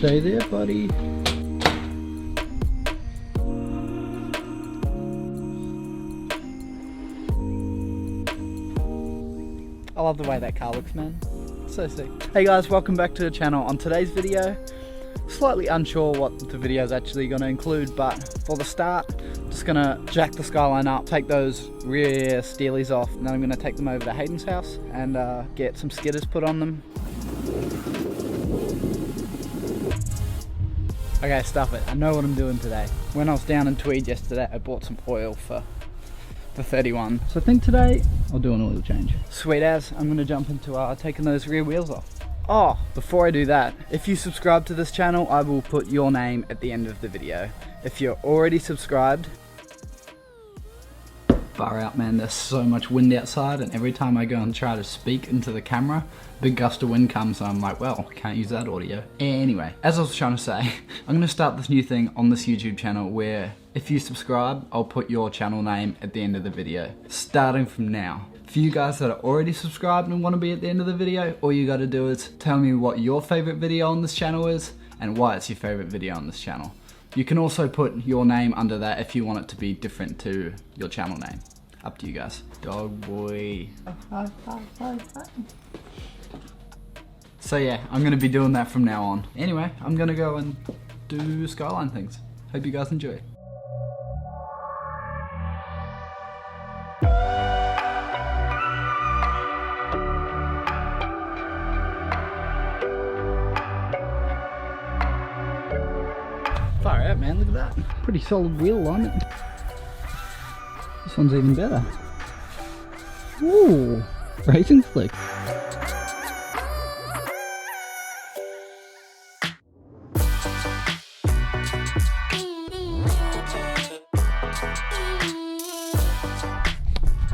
Stay there, buddy. I love the way that car looks, man. So sick. Hey guys, welcome back to the channel. On today's video, slightly unsure what the video is actually going to include, but for the start, I'm just going to jack the Skyline up, take those rear steelies off, and then I'm going to take them over to Hayden's house and get some skidders put on them. Okay, stuff it. I know what I'm doing today. When I was down in Tweed yesterday, I bought some oil for 31. So I think today I'll do an oil change. Sweet as, I'm gonna jump into taking those rear wheels off. Oh, before I do that, if you subscribe to this channel, I will put your name at the end of the video. If you're already subscribed, far out, man, there's so much wind outside, and every time I go and try to speak into the camera, big gust of wind comes, and I'm like, well, can't use that audio. Anyway, as I was trying to say, I'm gonna start this new thing on this YouTube channel where if you subscribe, I'll put your channel name at the end of the video, starting from now. For you guys that are already subscribed and want to be at the end of the video, all you gotta do is tell me what your favorite video on this channel is and why it's your favorite video on this channel. You can also put your name under that if you want it to be different to your channel name. Up to you guys. Dog boy. So yeah, I'm gonna be doing that from now on. Anyway, I'm gonna go and do Skyline things. Hope you guys enjoy. Far out, man, look at that. Pretty solid wheel alignment. This one's even better. Ooh, racing flick.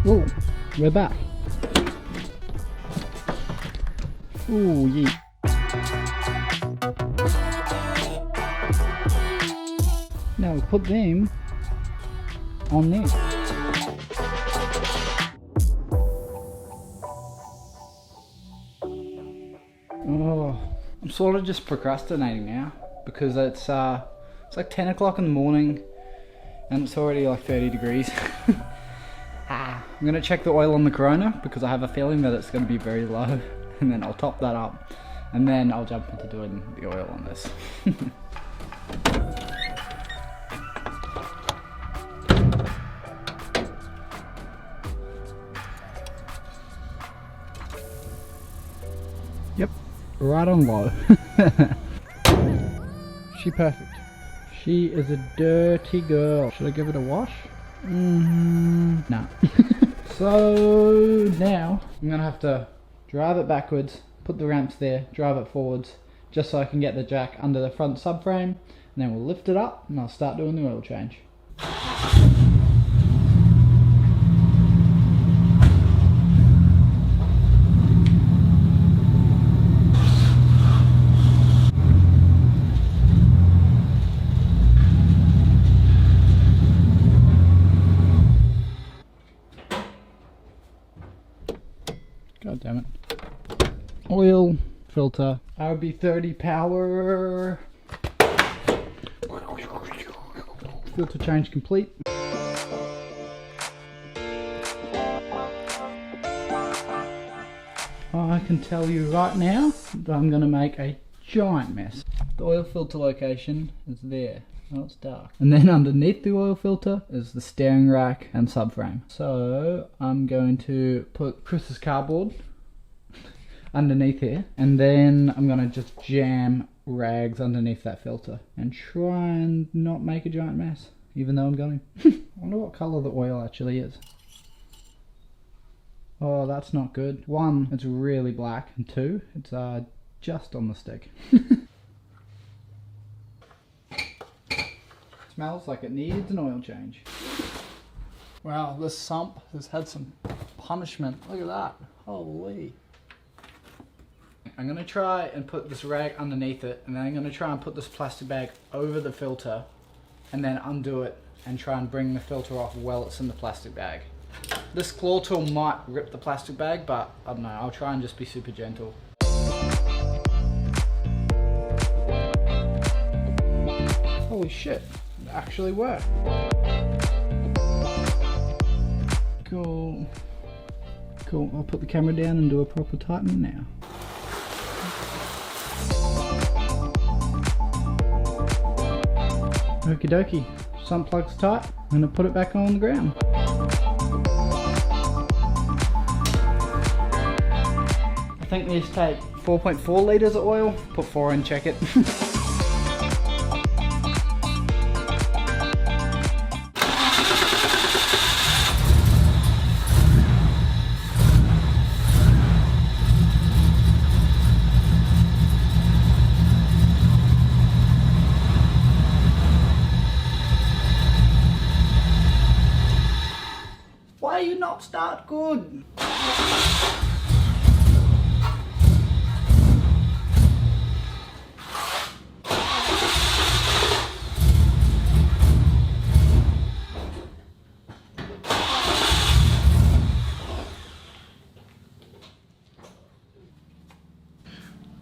Ooh, we're back. Ooh, yeah. Now we put them on there. Oh, I'm sort of just procrastinating now because it's like 10 o'clock in the morning and it's already like 30 degrees. I'm gonna check the oil on the Corona because I have a feeling that it's gonna be very low, and then I'll top that up and then I'll jump into doing the oil on this. Yep, right on low. She perfect. She is a dirty girl. Should I give it a wash? Nah. So now I'm gonna have to drive it backwards, put the ramps there, drive it forwards, just so I can get the jack under the front subframe, and then we'll lift it up and I'll start doing the oil change. God damn it. Oil, filter, RB30 power. Filter change complete. I can tell you right now that I'm going to make a giant mess. The oil filter location is there. Oh, it's dark. And then underneath the oil filter is the steering rack and subframe. So I'm going to put Chris's cardboard underneath here, and then I'm going to just jam rags underneath that filter and try and not make a giant mess, even though I'm going. I wonder what colour the oil actually is. Oh, that's not good. 1, it's really black, and 2, it's just on the stick. Smells like it needs an oil change. Wow, this sump has had some punishment. Look at that. Holy. I'm going to try and put this rag underneath it, and then I'm going to try and put this plastic bag over the filter and then undo it and try and bring the filter off while it's in the plastic bag. This claw tool might rip the plastic bag, but I don't know, I'll try and just be super gentle. Holy shit, it actually worked. Cool. Cool, I'll put the camera down and do a proper tighten now. Okie dokie, sump plug's tight. I'm gonna put it back on the ground. I think these take 4.4 litres of oil. Put 4 in, check it. Why you not start good?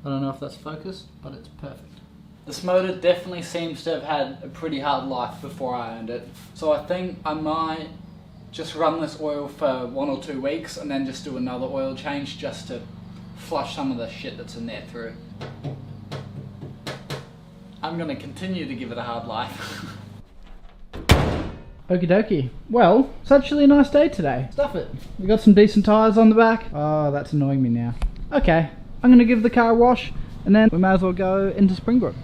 I don't know if that's focused, but it's perfect. This motor definitely seems to have had a pretty hard life before I owned it. So I think I might just run this oil for 1 or 2 weeks and then just do another oil change just to flush some of the shit that's in there through. I'm gonna continue to give it a hard life. Okie dokie. Well, it's actually a nice day today. Stuff it. We got some decent tyres on the back. Oh, that's annoying me now. Okay, I'm gonna give the car a wash and then we might as well go into Springbrook.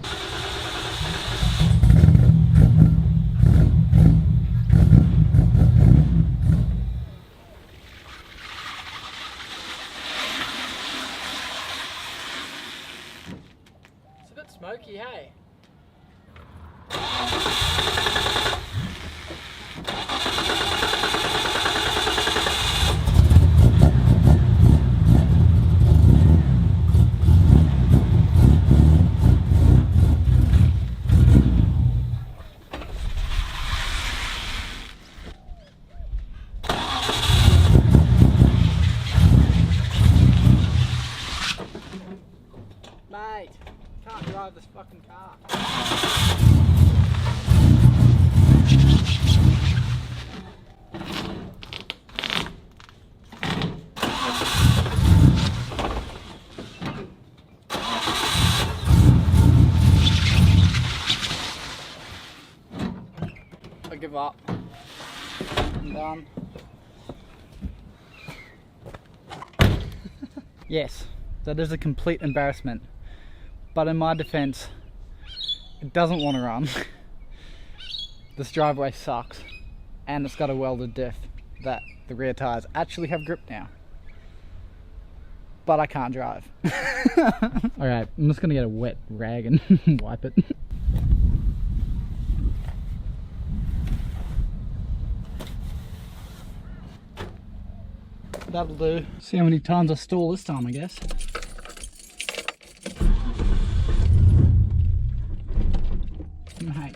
It's a bit smoky, hey? Mate, can't drive this fucking car. I give up. I'm done. Yes, that is a complete embarrassment. But in my defense, it doesn't want to run. This driveway sucks. And it's got a welded diff that the rear tires actually have grip now. But I can't drive. Alright, I'm just gonna get a wet rag and wipe it. That'll do. See how many times I stall this time, I guess. Mate.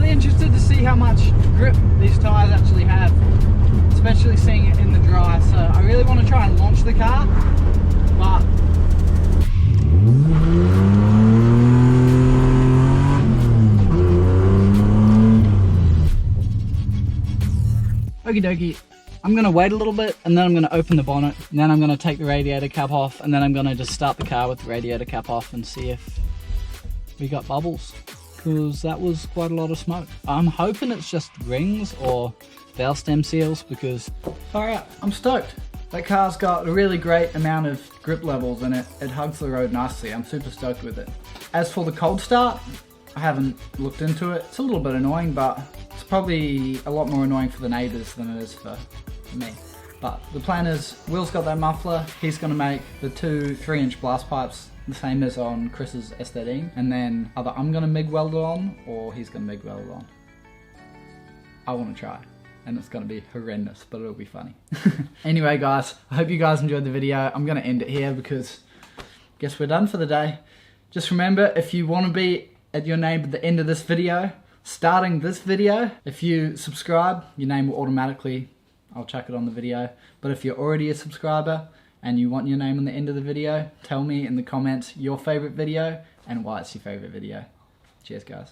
really interested to see how much grip these tyres actually have, especially seeing it in the dry. So I really want to try and launch the car, but okie dokie. I'm going to wait a little bit and then I'm going to open the bonnet, and then I'm going to take the radiator cap off, and then I'm going to just start the car with the radiator cap off and see if we got bubbles, because that was quite a lot of smoke. I'm hoping it's just rings or valve stem seals, because alright, I'm stoked. That car's got a really great amount of grip levels and it hugs the road nicely. I'm super stoked with it. As for the cold start, I haven't looked into it. It's a little bit annoying, but it's probably a lot more annoying for the neighbours than it is for me. But the plan is, Will's got that muffler, he's going to make the two 3-inch blast pipes the same as on Chris's S13, and then either I'm going to MIG weld it on or he's going to MIG weld it on. I want to try, and it's going to be horrendous, but it'll be funny. Anyway guys, I hope you guys enjoyed the video. I'm going to end it here because I guess we're done for the day. Just remember, if you want to be at your name at the end of this video, starting this video, if you subscribe, your name will automatically, I'll chuck it on the video. But if you're already a subscriber and you want your name on the end of the video, tell me in the comments your favorite video and why it's your favorite video. Cheers guys.